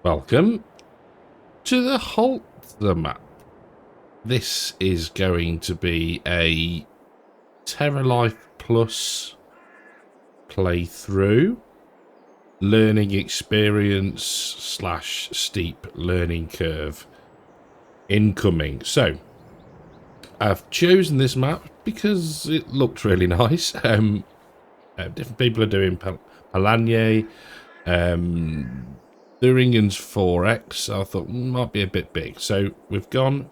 Welcome to the Holzer map. This is going to be a Terralife Plus playthrough, learning experience / steep learning curve incoming. So I've chosen this map because it looked really nice. Different people are doing Palanier, Thuringen's 4X. I thought might be a bit big, so we've gone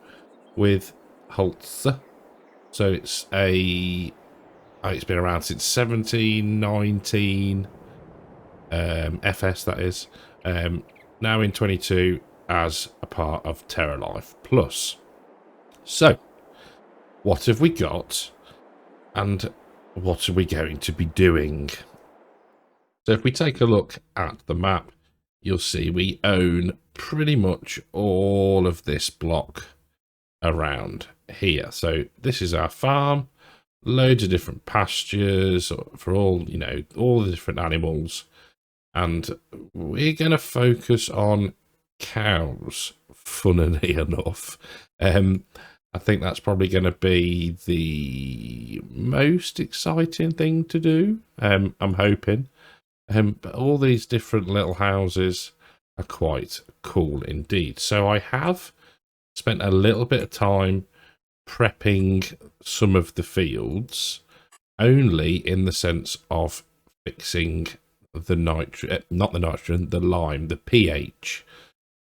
with Holzer. So it's it's been around since 1719 FS, that is. Now in 22 as a part of Terralife Plus. So what have we got and what are we going to be doing? So if we take a look at the map, you'll see we own pretty much all of this block around here. So this is our farm, loads of different pastures for all, all the different animals. And we're going to focus on cows, funnily enough. I think that's probably going to be the most exciting thing to do. I'm hoping. But all these different little houses are quite cool indeed. So I have spent a little bit of time prepping some of the fields, only in the sense of fixing the the lime, the pH.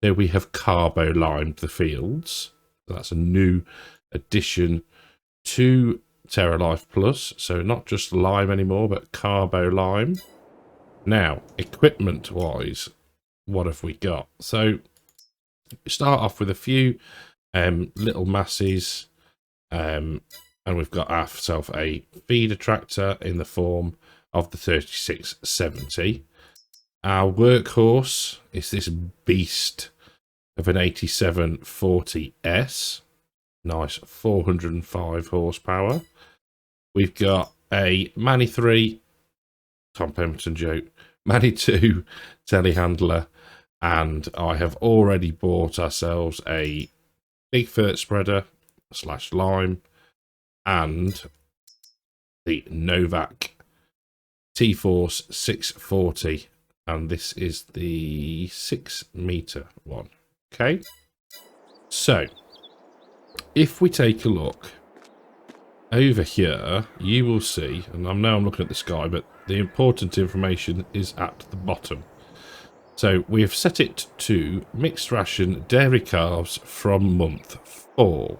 So we have carbo limed the fields. That's a new addition to Terralife Plus. So not just lime anymore, but carbo lime. Now, equipment wise, what have we got? So we start off with a few little masses, and we've got ourselves a feeder tractor in the form of the 3670. Our workhorse is this beast of an 8740S, nice 405 horsepower. We've got a Manny 3, Tom Pemberton joke, Manny 2 telehandler, and I have already bought ourselves a big fert spreader / lime and the Novak T-Force 640, and this is the 6-meter one. Okay, so if we take a look over here, you will see, and I'm looking at the sky, but the important information is at the bottom. So we have set it to mixed ration dairy calves from month 4.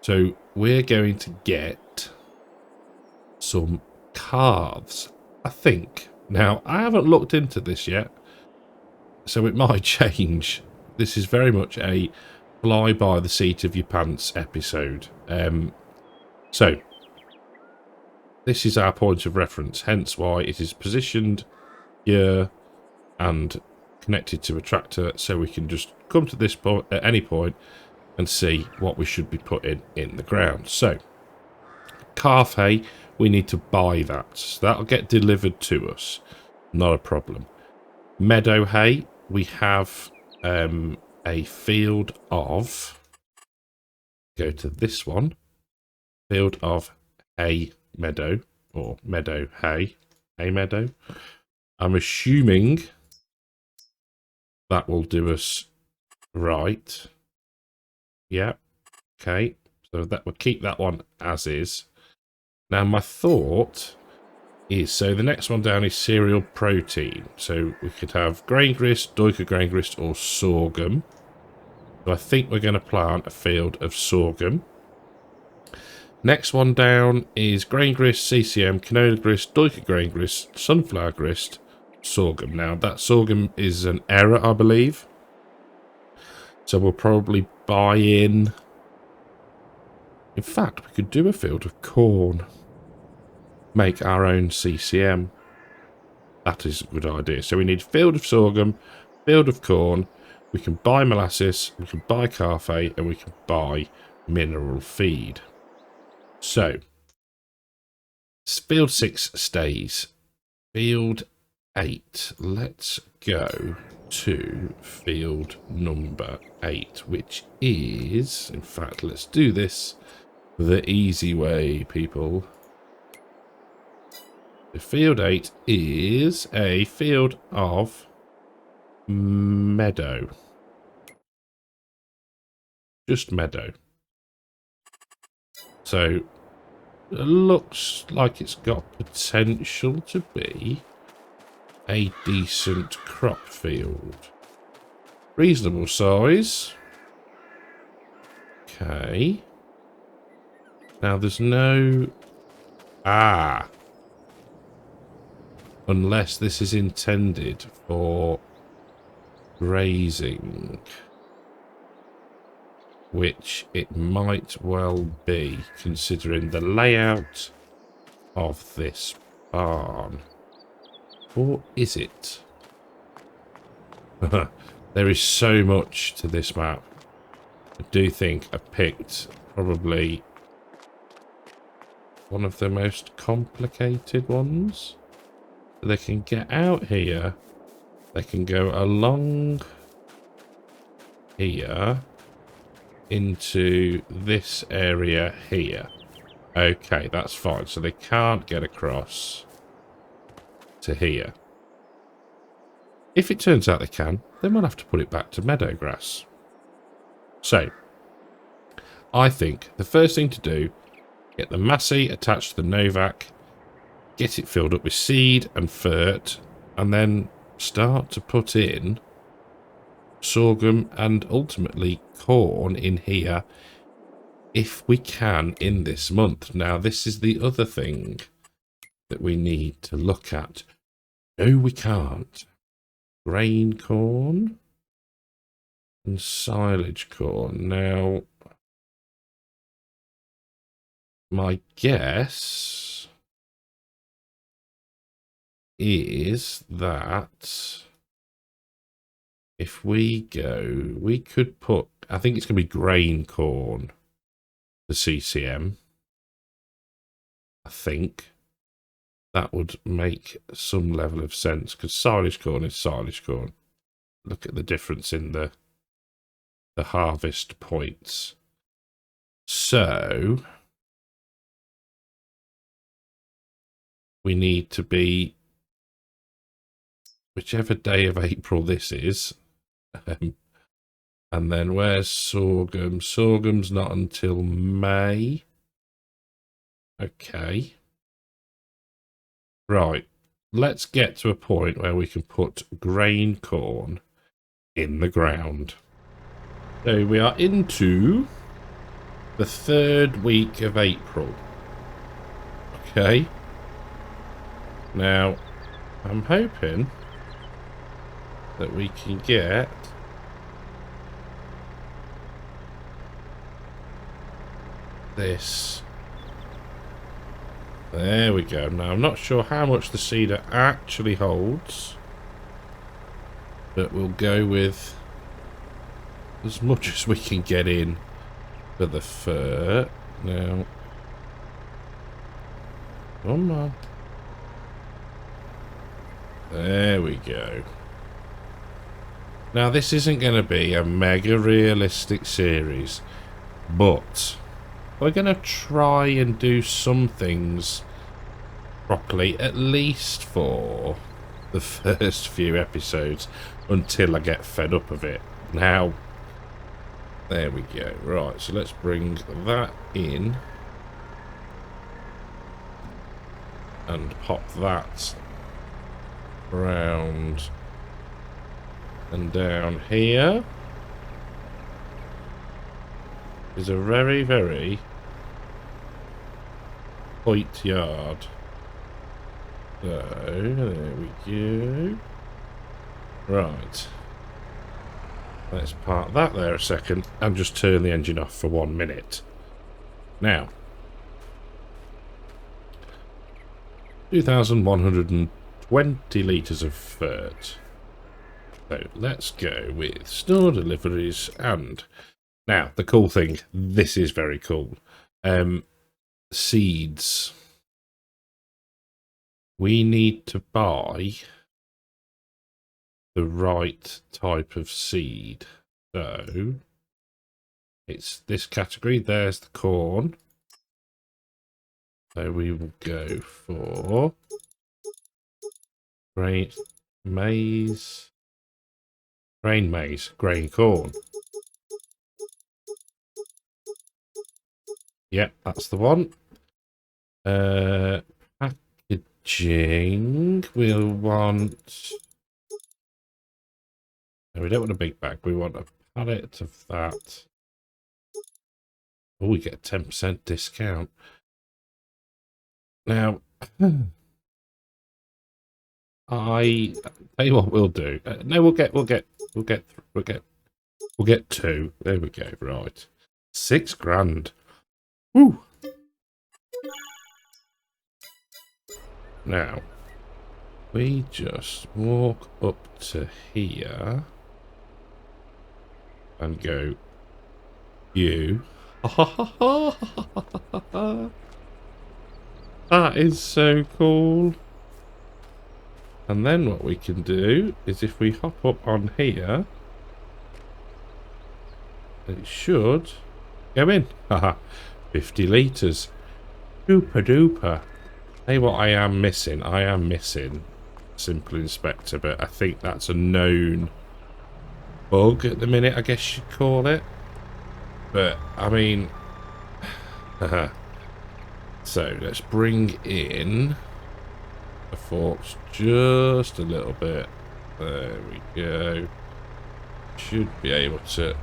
So we're going to get some calves, I think. Now, I haven't looked into this yet, so it might change. This is very much a fly by the seat of your pants episode. So this is our point of reference, hence why it is positioned here and connected to a tractor, so we can just come to this point at any point and see what we should be putting in the ground. So calf hay, we need to buy that, so that'll get delivered to us, not a problem. Meadow hay, we have a field of, go to this one, field of hay meadow, or meadow hay meadow. I'm assuming that will do us right. Yeah, okay, so that will keep that one as is. Now my thought is, so the next one down is cereal protein. So we could have grain grist, Duiker grain grist, or sorghum. So I think we're going to plant a field of sorghum. Next one down is grain grist, CCM, canola grist, Duiker grain grist, sunflower grist, sorghum. Now that sorghum is an error, I believe. So we'll probably buy in fact, we could do a field of corn. Make our own CCM. That is a good idea. So we need a field of sorghum, field of corn. We can buy molasses, we can buy carfe, and we can buy mineral feed. So field 6 stays. Field 8. Let's go to field number 8, which is, in fact, let's do this the easy way, people. The field 8 is a field of meadow. Just meadow. So it looks like it's got potential to be a decent crop field. Reasonable size. Okay. Now there's no... Unless this is intended for grazing. Which it might well be, considering the layout of this barn. Or is it? There is so much to this map. I do think I picked probably one of the most complicated ones. They can get out here. They can go along here into this area here. Okay, that's fine. So they can't get across to here. If it turns out they can, then we'll have to put it back to meadow grass. So, I think the first thing to do, get the Massey attached to the Novak, get it filled up with seed and fert, and then start to put in sorghum and ultimately corn in here if we can in this month. Now, this is the other thing that we need to look at. No, we can't. Grain corn and silage corn. Now, my guess is that if we go, we could put, I think it's going to be grain corn, the CCM. I think that would make some level of sense, because silage corn is silage corn. Look at the difference in the harvest points. So we need to be, whichever day of April this is. And then where's sorghum? Sorghum's not until May. Okay. Right. Let's get to a point where we can put grain corn in the ground. So we are into the 3rd week of April. Okay. Now, I'm hoping that we can get this. There we go. Now, I'm not sure how much the cedar actually holds, but we'll go with as much as we can get in for the fir. Now, come on. There we go. Now, this isn't going to be a mega realistic series, but we're going to try and do some things properly, at least for the first few episodes, until I get fed up of it. Now, there we go. Right, so let's bring that in and pop that round and down here. Is a very, very point yard. So, there we go. Right. Let's park that there a second and just turn the engine off for 1 minute. Now, 2,120 litres of fert. So let's go with store deliveries. And now the cool thing, this is very cool. Seeds. We need to buy the right type of seed. So it's this category. There's the corn. So we will go for grain maize, grain corn. Yep, that's the one. Packaging. We'll want. No, we don't want a big bag. We want a pallet of that. Oh, we get a 10% discount. Now, I tell you what we'll do. No, we'll get two. There we go. Right, £6,000. Woo. Now, we just walk up to here and go, you. That is so cool. And then what we can do is if we hop up on here, it should go in. Haha, 50 litres. Super duper. Hey, what I am missing? I am missing Simple Inspector, but I think that's a known bug at the minute, I guess you'd call it. But, I mean... So, let's bring in the forks just a little bit. There we go. Should be able to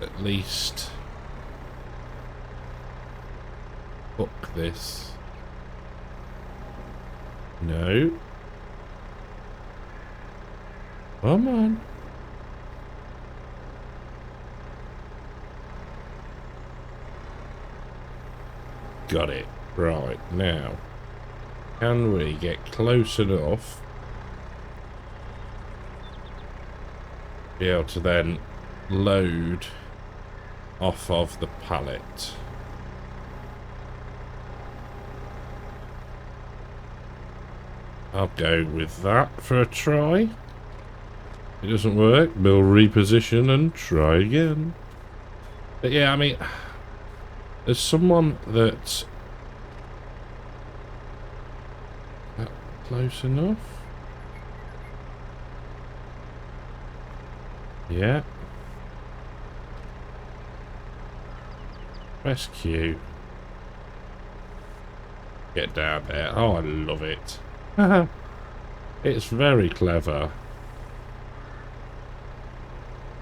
at least hook this. No. Come on. Got it. Right, now. Can we get close enough to be able to then load off of the pallet? I'll go with that for a try. If it doesn't work, we'll reposition and try again. But yeah, I mean, there's someone that's close enough. Yeah. Rescue. Get down there. Oh, I love it. It's very clever.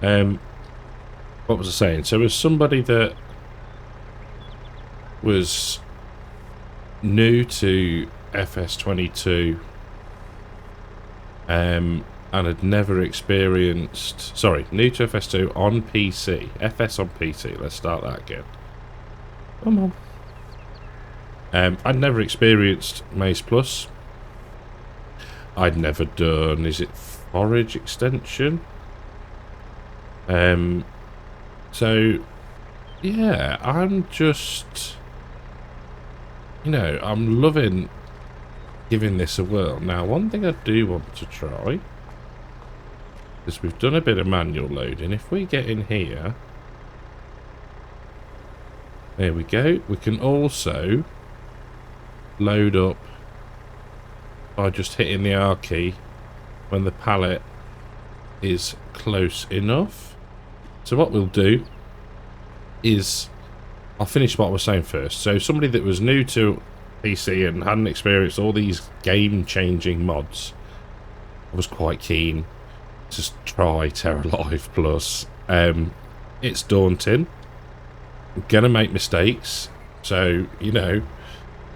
What was I saying? So as somebody that was new to FS22 and had never experienced, sorry, new to FS2 on PC, FS on PC, let's start that again. Come on. I'd never experienced Maze Plus. I'd never done, is it forage extension? So yeah, I'm just, you know, I'm loving giving this a whirl. Now, one thing I do want to try is we've done a bit of manual loading. If we get in here, there we go. We can also load up by just hitting the R key when the pallet is close enough. So what we'll do is, I'll finish what I was saying first. So somebody that was new to PC and hadn't experienced all these game-changing mods, I was quite keen to try Terralife Plus. It's daunting. I'm gonna make mistakes, so you know,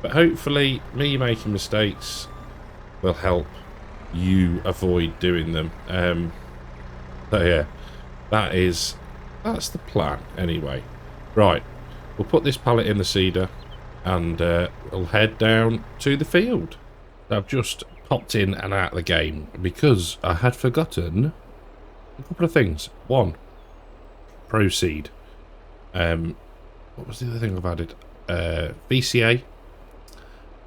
but hopefully me making mistakes will help you avoid doing them. So yeah, that's the plan anyway. Right, we'll put this pallet in the seeder and we'll head down to the field. I've just popped in and out of the game because I had forgotten a couple of things. One, proceed. What was the other thing I've added? VCA.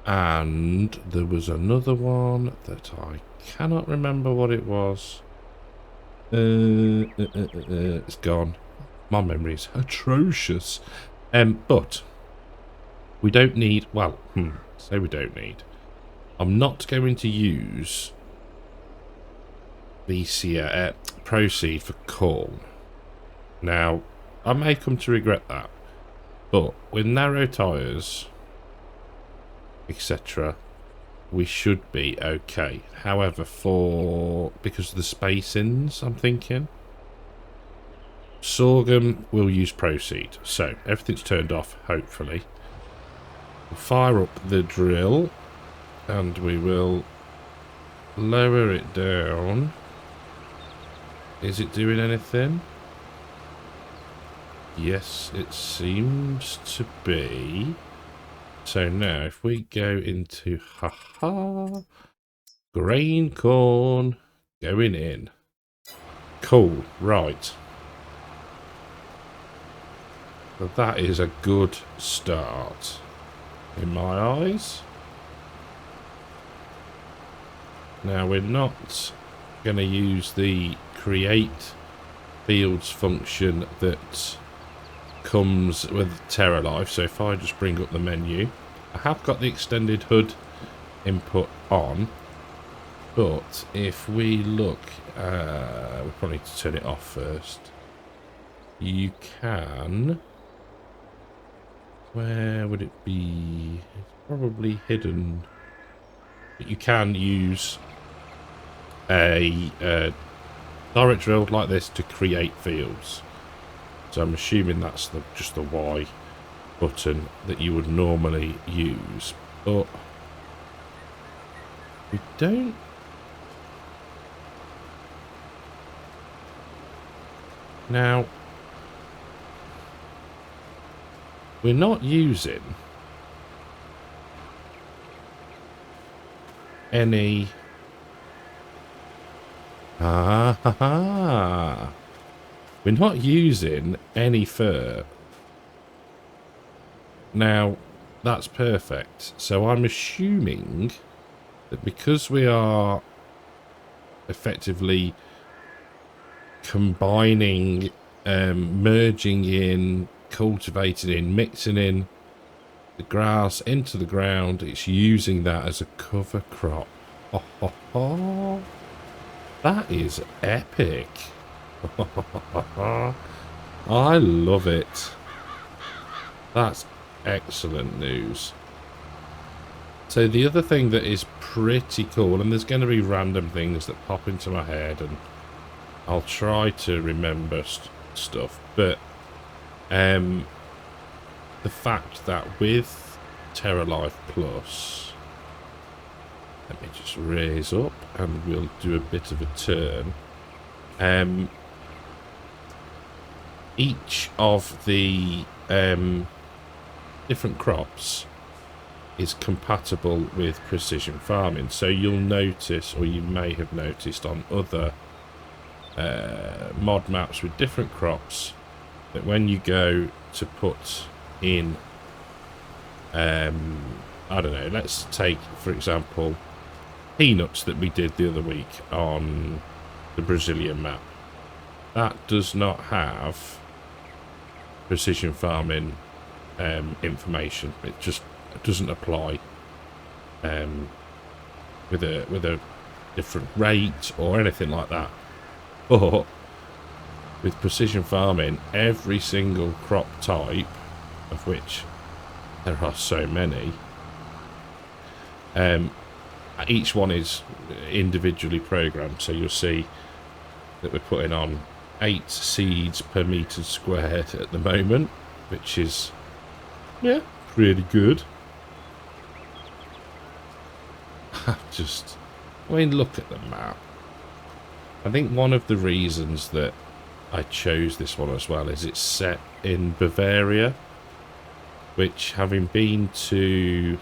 And there was another one that I cannot remember what it was. It's gone. My memory's atrocious. But we don't need, well, say we don't need. I'm not going to use the proceed for corn. Now, I may come to regret that, but with narrow tyres, etc., we should be okay. However, because of the spacings, I'm thinking, sorghum will use proceed. So, everything's turned off, hopefully. We'll fire up the drill, and we will lower it down. Is it doing anything? Yes, it seems to be. So now, if we go into grain corn going in. Cool, right. So that is a good start in my eyes. Now, we're not going to use the create fields function that comes with Terralife. So if I just bring up the menu, I have got the extended HUD input on, but if we look, we probably need to turn it off first. You can, where would it be? It's probably hidden. But you can use a direct drill like this to create fields. So I'm assuming that's just the Y button that you would normally use, but we don't. Now, we're not using any. We're not using any fur. Now, that's perfect. So I'm assuming that because we are effectively combining, merging in, cultivating in, mixing in the grass into the ground, it's using that as a cover crop. That is epic. I love it. That's excellent news. So the other thing that is pretty cool, and there's going to be random things that pop into my head, and I'll try to remember stuff, but the fact that with Terralife Plus, let me just raise up and we'll do a bit of a turn. Each of the different crops is compatible with precision farming. So you'll notice, or you may have noticed on other mod maps with different crops, that when you go to put in, I don't know, let's take, for example, peanuts that we did the other week on the Brazilian map. That does not have precision farming information. It just doesn't apply with a different rate or anything like that. But with precision farming, every single crop type, of which there are so many, each one is individually programmed. So you'll see that we're putting on 8 seeds per metre squared at the moment, which is, yeah, pretty good. I mean, look at the map. I think one of the reasons that I chose this one as well is it's set in Bavaria, which, having been to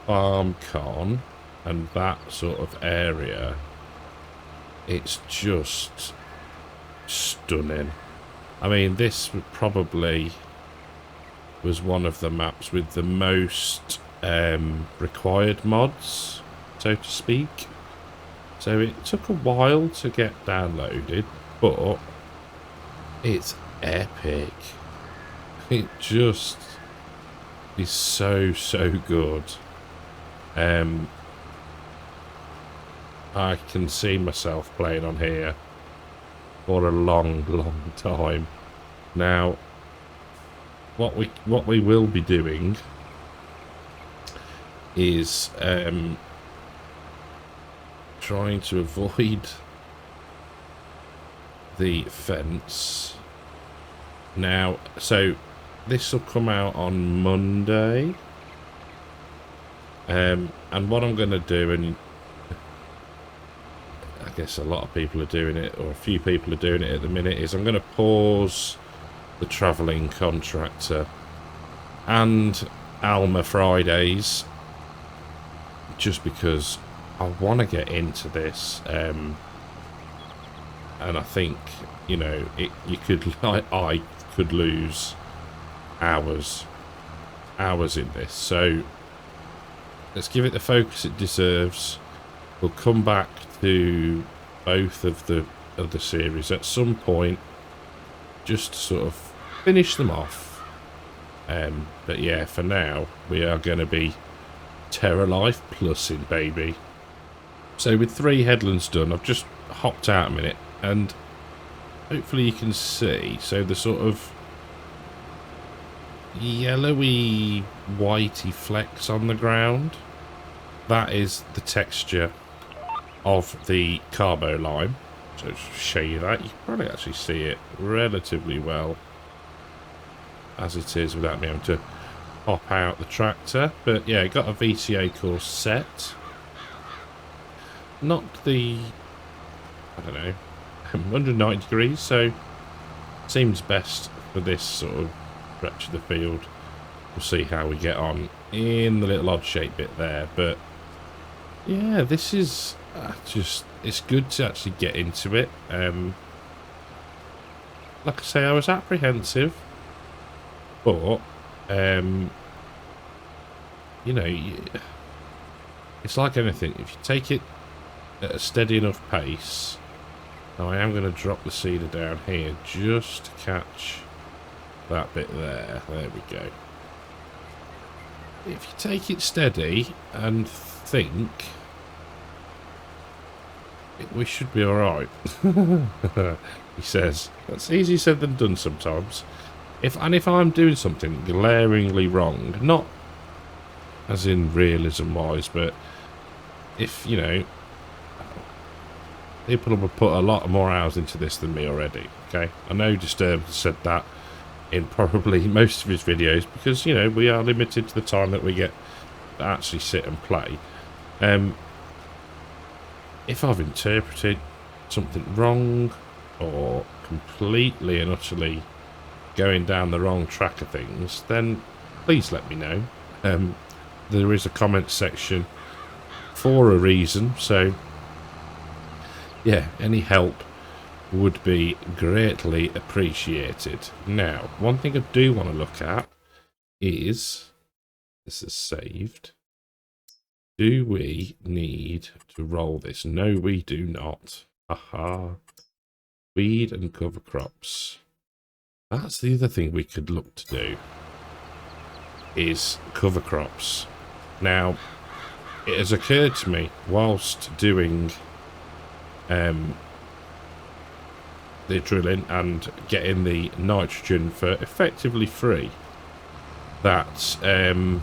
FarmCon and that sort of area, it's just stunning. I mean, this probably was one of the maps with the most required mods, so to speak. So it took a while to get downloaded, but it's epic. It just is so good. I can see myself playing on here for a long time. Now, what we will be doing is trying to avoid the fence. Now, so this will come out on Monday, and what I'm going to do, and I guess a lot of people are doing it, or a few people are doing it at the minute, is I'm going to pause the travelling contractor and Alma Fridays, just because I want to get into this, and I think, you know, I could lose hours in this. So let's give it the focus it deserves. We'll come back to both of the series at some point, just to sort of finish them off. But yeah, for now we are going to be Terralife in, baby. So with 3 headlands done, I've just hopped out a minute, and hopefully you can see, so the sort of yellowy whitey flecks on the ground, that is the texture of the carbo lime. So to show you that, you can probably actually see it relatively well as it is without me having to pop out the tractor. But yeah, got a VTA course set. Not the, I don't know, 190 degrees, so seems best for this sort of stretch of the field. We'll see how we get on in the little odd shape bit there, but yeah, this is just, it's good to actually get into it. Like I say, I was apprehensive, but you know, it's like anything, if you take it at a steady enough pace. Now I am going to drop the seeder down here just to catch that bit there. There we go. If you take it steady and think, we should be alright. He says. That's easier said than done sometimes. If I'm doing something glaringly wrong, not as in realism wise, but if, you know, people have put a lot more hours into this than me already, okay? I know Disturbed said that in probably most of his videos, because, you know, we are limited to the time that we get to actually sit and play. If I've interpreted something wrong, or completely and utterly going down the wrong track of things, then please let me know. There is a comment section for a reason, so yeah, any help would be greatly appreciated. Now, one thing I do want to look at is, this is saved. Do we need to roll this? No, we do not. Aha. Weed and cover crops. That's the other thing we could look to do, is cover crops. Now, it has occurred to me whilst doing the drilling and getting the nitrogen for effectively free, that we're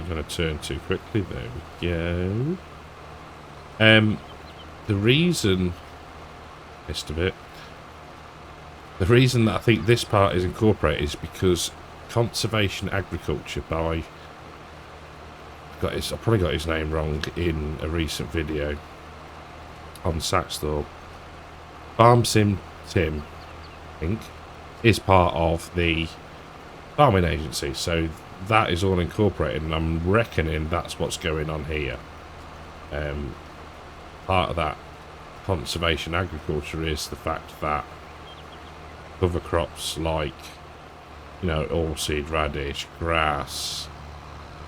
going to turn too quickly. There we go. The reason, missed a bit. The reason that I think this part is incorporated is because conservation agriculture by, I probably got his name wrong in a recent video on Saxthorpe. Farm Sim Tim, I think, is part of the farming agency, so that is all incorporated, and I'm reckoning that's what's going on here. Part of that conservation agriculture is the fact that cover crops like, you know, oilseed radish, grass,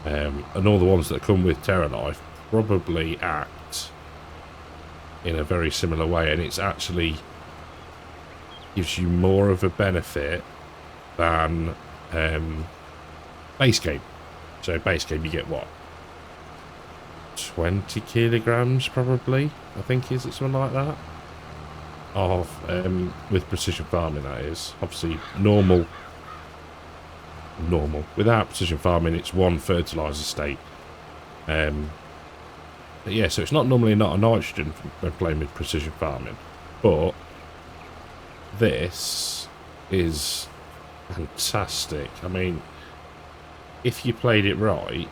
and all the ones that come with Terralife probably act in a very similar way, and it's actually gives you more of a benefit than base game. So base game you get what, 20 kilograms probably, I think, is it something like that, of with precision farming, that is. Obviously normal without precision farming it's one fertilizer state. But yeah, so it's not normally not a nitrogen when playing with precision farming, but this is fantastic. I mean, if you played it right,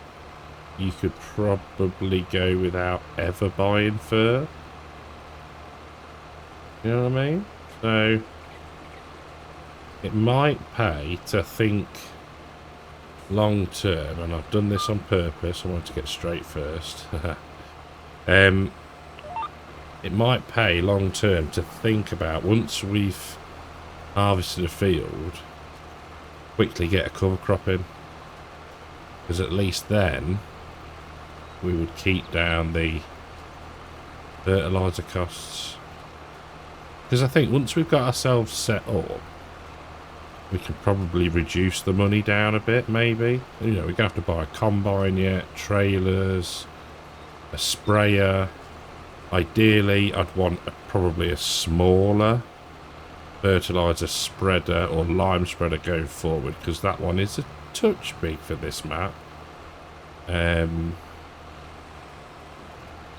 you could probably go without ever buying fur. You know what I mean? So it might pay to think long term, and I've done this on purpose. I want to get straight first. It might pay long term to think about, once we've harvested a field, quickly get a cover crop in, because at least then we would keep down the fertilizer costs. Because I think once we've got ourselves set up, we can probably reduce the money down a bit, maybe. You know, we're going to have to buy a combine yet, trailers, a sprayer. Ideally, I'd want probably a smaller fertilizer spreader or lime spreader going forward, because that one is a touch big for this map. You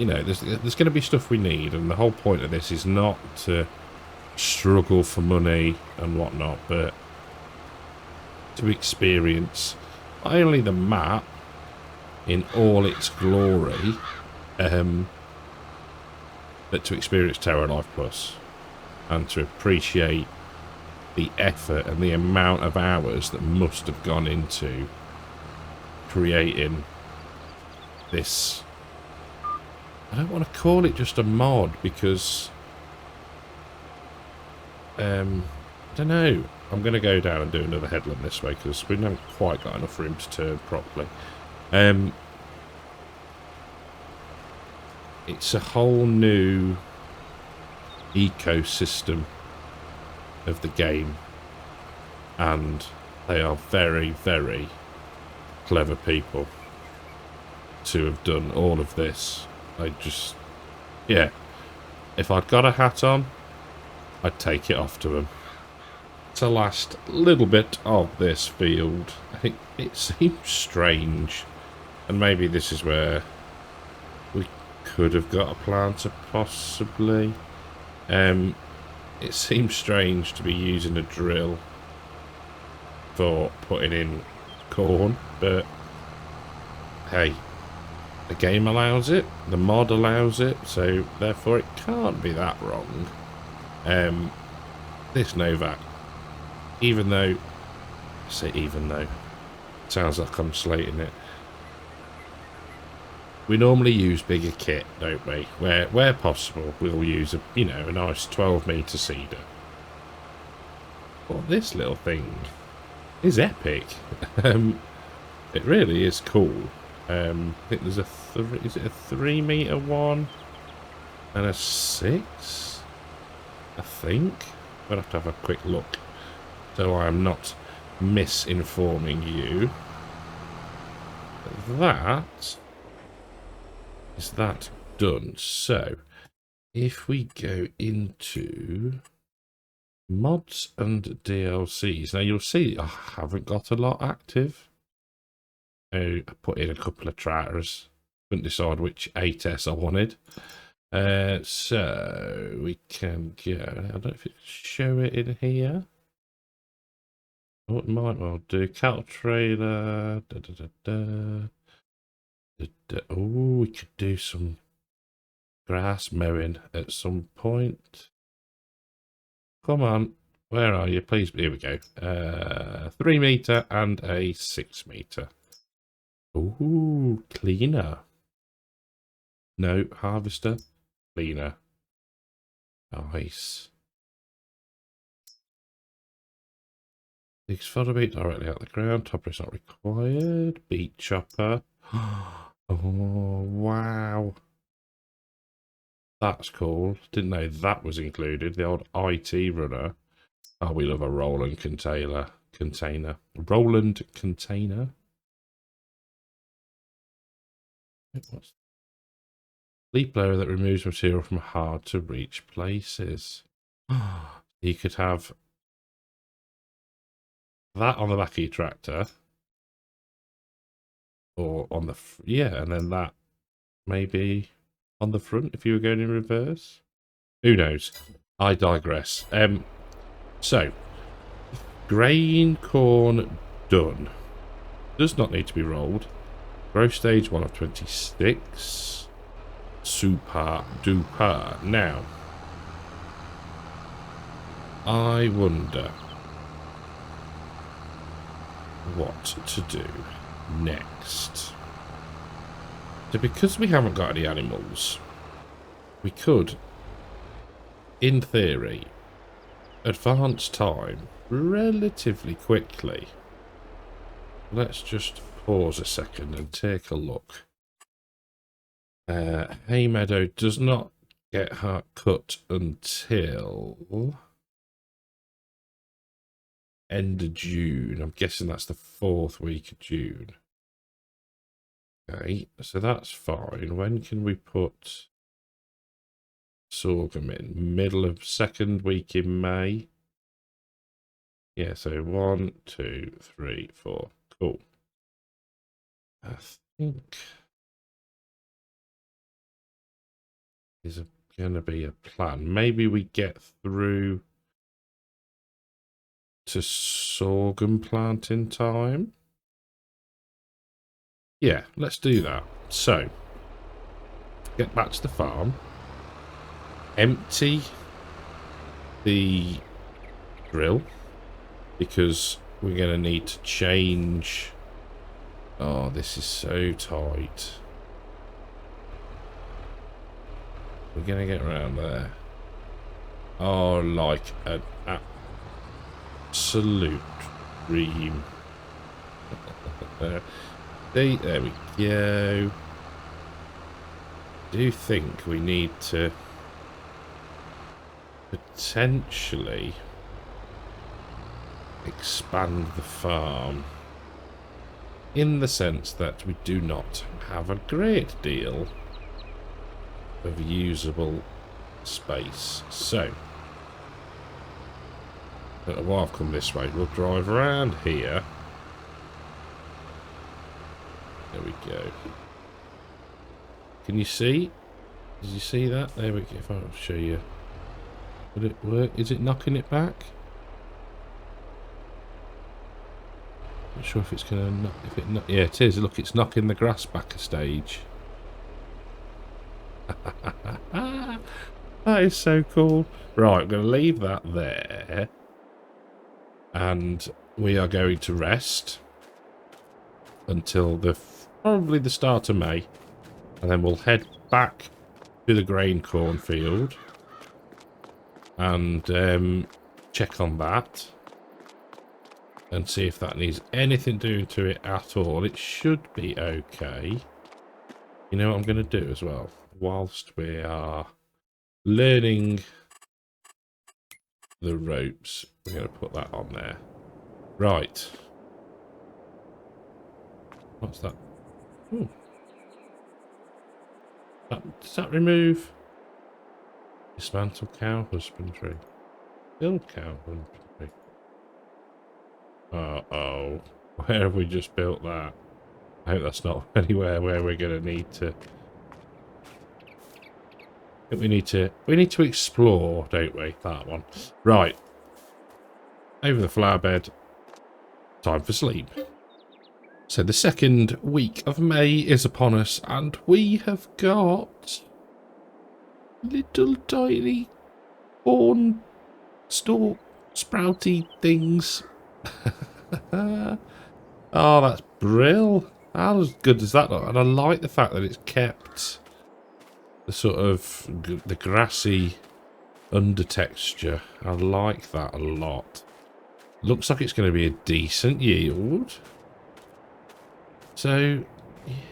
know, there's going to be stuff we need, and the whole point of this is not to struggle for money and whatnot, but to experience not only the map in all its glory, but to experience Terralife Plus, and to appreciate the effort and the amount of hours that must have gone into creating this. I don't want to call it just a mod, because I don't know. I'm going to go down and do another headland this way, because we haven't quite got enough room to turn properly. It's a whole new ecosystem of the game, and they are very, very clever people to have done all of this. I just, yeah, if I'd got a hat on, I'd take it off to them. To last little bit of this field, I think it seems strange, and maybe this is where we could have got a planter possibly. It seems strange to be using a drill for putting in corn, but hey, the game allows it, the mod allows it, so therefore it can't be that wrong. This Novak, even though, I say even though, it sounds like I'm slating it, we normally use bigger kit, don't we? Where possible, we'll use a, you know, a nice 12-meter seeder. But this little thing is epic. It really is cool. I think there's a is it a 3-meter one and a 6? I think. We'll have to have a quick look, so I am not misinforming you. That is that done. So if we go into mods and DLCs, now you'll see I haven't got a lot active. I put in a couple of tratters, couldn't decide which 8S I wanted. So we can go, I don't know if it show it in here. Oh, it might well do. Cattle trailer. Oh, we could do some grass mowing at some point. Come on, where are you? Please, here we go. 3-meter and a 6-meter. Ooh, cleaner. No, harvester, cleaner. Nice. Digs fodder beat directly out the ground. Topper is not required. Beet chopper. Oh, wow. That's cool. Didn't know that was included. The old IT runner. Oh, we love a Roland container. Roland container. What's leaf blower that removes material from hard to reach places. You could have that on the back of your tractor, or on the yeah, and then that maybe on the front if you were going in reverse. Who knows? I digress. So grain corn done. Does not need to be rolled. Growth stage 1 of 26. Super duper. Now, I wonder what to do next. So because we haven't got any animals, we could, in theory, advance time relatively quickly. Let's just pause a second and take a look. Hay meadow does not get cut until end of June. I'm guessing that's the 4th week of June. Okay, so that's fine. When can we put sorghum in? Middle of 2nd week in May. Yeah, so 1, 2, 3, 4. Cool. I think is going to be a plan. Maybe we get through to sorghum plant in time. Yeah, let's do that. So, get back to the farm. Empty the drill, because we're going to need to change. Oh, this is so tight. We're going to get around there. Oh, like an absolute dream. There we go. I do think we need to potentially expand the farm, in the sense that we do not have a great deal of usable space. So, I don't know why I've come this way. We'll drive around here. There we go. Can you see? Did you see that? There we go. If I'll show you. Would it work? Is it knocking it back? Not sure if it's going to knock. If it yeah, it is. Look, it's knocking the grass back a stage. That is so cool. Right, I'm going to leave that there. And we are going to rest until probably the start of May. And then we'll head back to the grain cornfield and check on that. And see if that needs anything doing to it at all. It should be okay. You know what I'm going to do as well? Whilst we are learning the ropes, we're going to put that on there. Right. What's that? Ooh. Does that remove? Dismantle cow husbandry. Build cow husbandry. Uh-oh. Where have we just built that? I hope that's not anywhere where we're going to need to... I think we need to explore, don't we? That one. Right. Over the flower bed. Time for sleep. So the 2nd week of May is upon us, and we have got little tiny corn stalk sprouty things. Oh, that's brill. How good does that look? And I like the fact that it's kept the sort of the grassy undertexture. I like that a lot. Looks like it's going to be a decent yield. So,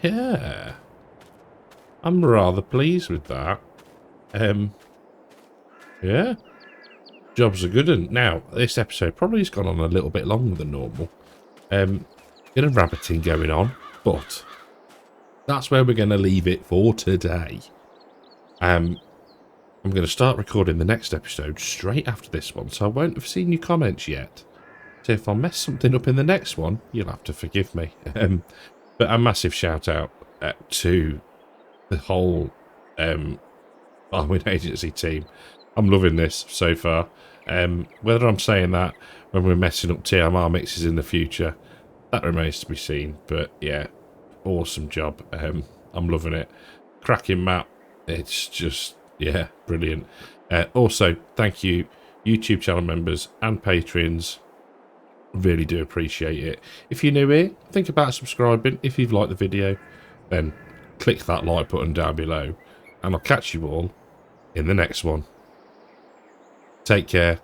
yeah. I'm rather pleased with that. Yeah, job's a good one. Now, this episode probably has gone on a little bit longer than normal. Bit of rabbiting going on, but that's where we're going to leave it for today. I'm going to start recording the next episode straight after this one, so I won't have seen your comments yet. So if I mess something up in the next one, you'll have to forgive me. But a massive shout out to the whole farming agency team. I'm loving this so far. Whether I'm saying that when we're messing up TMR mixes in the future, that remains to be seen. But yeah, awesome job. I'm loving it. Cracking map. It's just, yeah, brilliant. Also, thank you, YouTube channel members and patrons. Really do appreciate it. If you're new here, think about subscribing. If you've liked the video, then click that like button down below. And I'll catch you all in the next one. Take care.